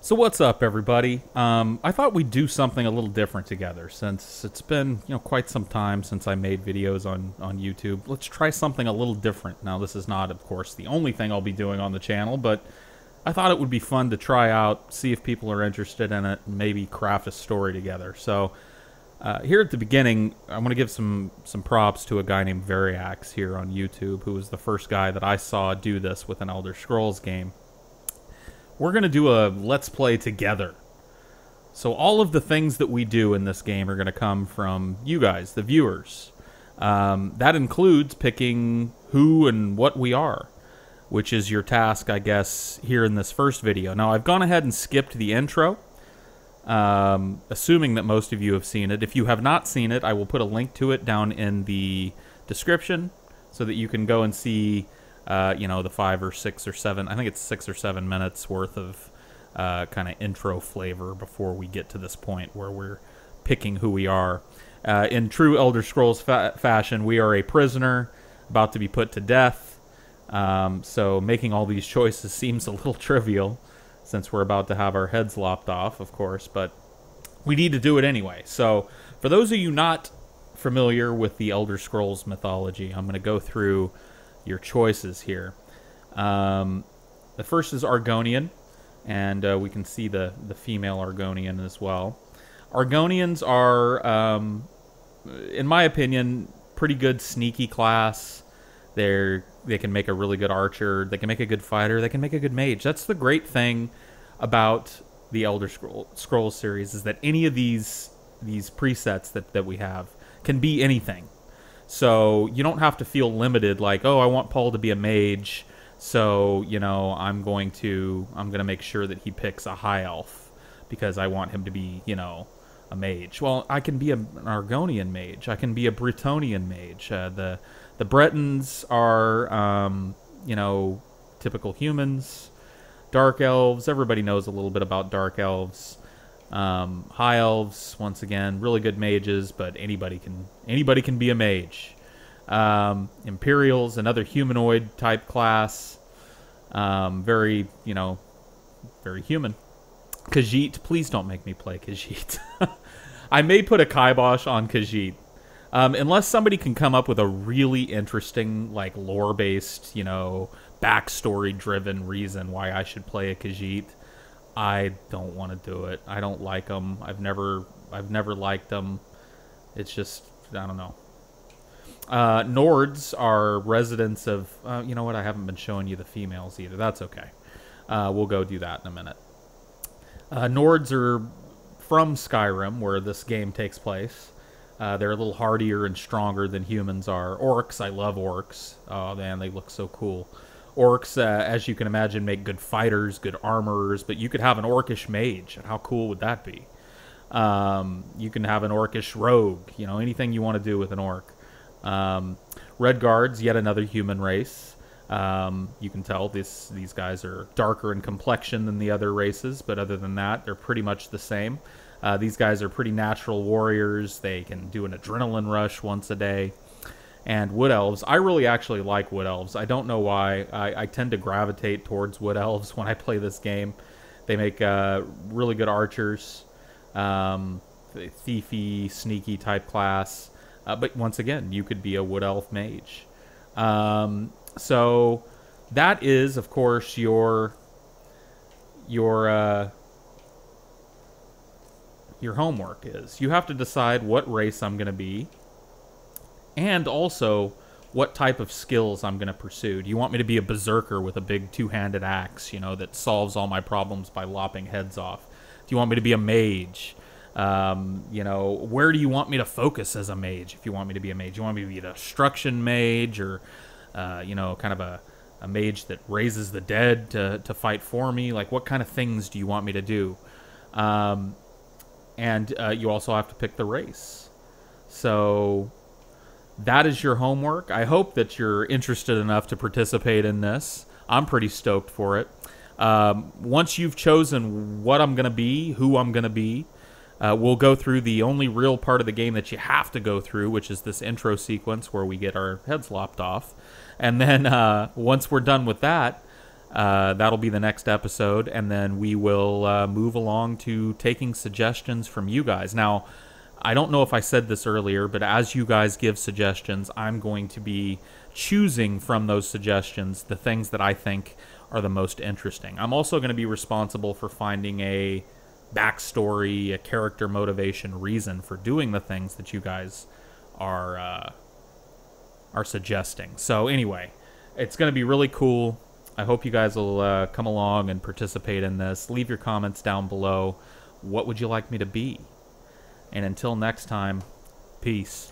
So what's up, everybody? I thought we'd do something a little different together since it's been, quite some time since I made videos on YouTube. Let's try something a little different. Now, this is not, of course, the only thing I'll be doing on the channel, but I thought it would be fun to try out, see if people are interested in it, and maybe craft a story together. So, here at the beginning, I want to give some props to a guy named Variax here on YouTube, who was the first guy that I saw do this with an Elder Scrolls game. We're going to do a Let's Play together. So all of the things that we do in this game are going to come from you guys, the viewers. That includes picking who and what we are, which is your task, I guess, here in this first video. Now, I've gone ahead and skipped the intro, assuming that most of you have seen it. If you have not seen it, I will put a link to it down in the description so that you can go and see the 5 or 6 or 7, I think it's 6 or 7 minutes worth of kind of intro flavor before we get to this point where we're picking who we are. In true Elder Scrolls fashion, we are a prisoner about to be put to death. So making all these choices seems a little trivial since we're about to have our heads lopped off, of course, but we need to do it anyway. So for those of you not familiar with the Elder Scrolls mythology, I'm going to go through your choices here. The first is Argonian, and we can see the female Argonian as well. Argonians are, in my opinion, pretty good sneaky class. They can make a really good archer, they can make a good fighter, they can make a good mage. That's the great thing about the Elder Scrolls series, is that any of these presets that we have can be anything. So you don't have to feel limited, like, oh, I want Paul to be a mage, so, I'm going to make sure that he picks a high elf because I want him to be, a mage. Well, I can be an Argonian mage. I can be a Bretonnian mage. The Bretons are, typical humans. Dark elves, everybody knows a little bit about dark elves. High elves, once again, really good mages, but anybody can be a mage. Imperials, another humanoid type class, very human. Khajiit, please don't make me play Khajiit. I may put a kibosh on Khajiit, unless somebody can come up with a really interesting, like, lore-based, backstory-driven reason why I should play a Khajiit. I don't want to do it. I don't like them. I've never liked them. It's just, I don't know. Nords are residents of, you know what, I haven't been showing you the females either. That's okay. We'll go do that in a minute. Nords are from Skyrim, where this game takes place. They're a little hardier and stronger than humans are. Orcs, I love orcs. Oh man, they look so cool. Orcs, as you can imagine, make good fighters, good armorers, but you could have an orcish mage, and how cool would that be? You can have an orcish rogue, anything you want to do with an orc. Red Guards, yet another human race. You can tell these guys are darker in complexion than the other races, but other than that, they're pretty much the same. These guys are pretty natural warriors. They can do an adrenaline rush once a day. And Wood Elves, I really actually like Wood Elves. I don't know why. I tend to gravitate towards Wood Elves when I play this game. They make really good archers, thiefy, sneaky type class. But once again, you could be a Wood Elf mage. So that is, of course, your homework is. You have to decide what race I'm going to be, and also what type of skills I'm going to pursue. Do you want me to be a berserker with a big two-handed axe, that solves all my problems by lopping heads off? Do you want me to be a mage? Where do you want me to focus as a mage if you want me to be a mage? You want me to be a destruction mage, or, kind of a mage that raises the dead to fight for me? Like, what kind of things do you want me to do? And you also have to pick the race. So that is your homework. I hope that you're interested enough to participate in this. I'm pretty stoked for it. Once you've chosen what I'm going to be, who I'm going to be, we'll go through the only real part of the game that you have to go through, which is this intro sequence where we get our heads lopped off. And then once we're done with that, That'll be the next episode, and then we will move along to taking suggestions from you guys. Now, I don't know if I said this earlier, but as you guys give suggestions, I'm going to be choosing from those suggestions the things that I think are the most interesting. I'm also going to be responsible for finding a backstory, a character motivation reason for doing the things that you guys are suggesting. So anyway, it's going to be really cool. I hope you guys will come along and participate in this. Leave your comments down below. What would you like me to be? And until next time, peace.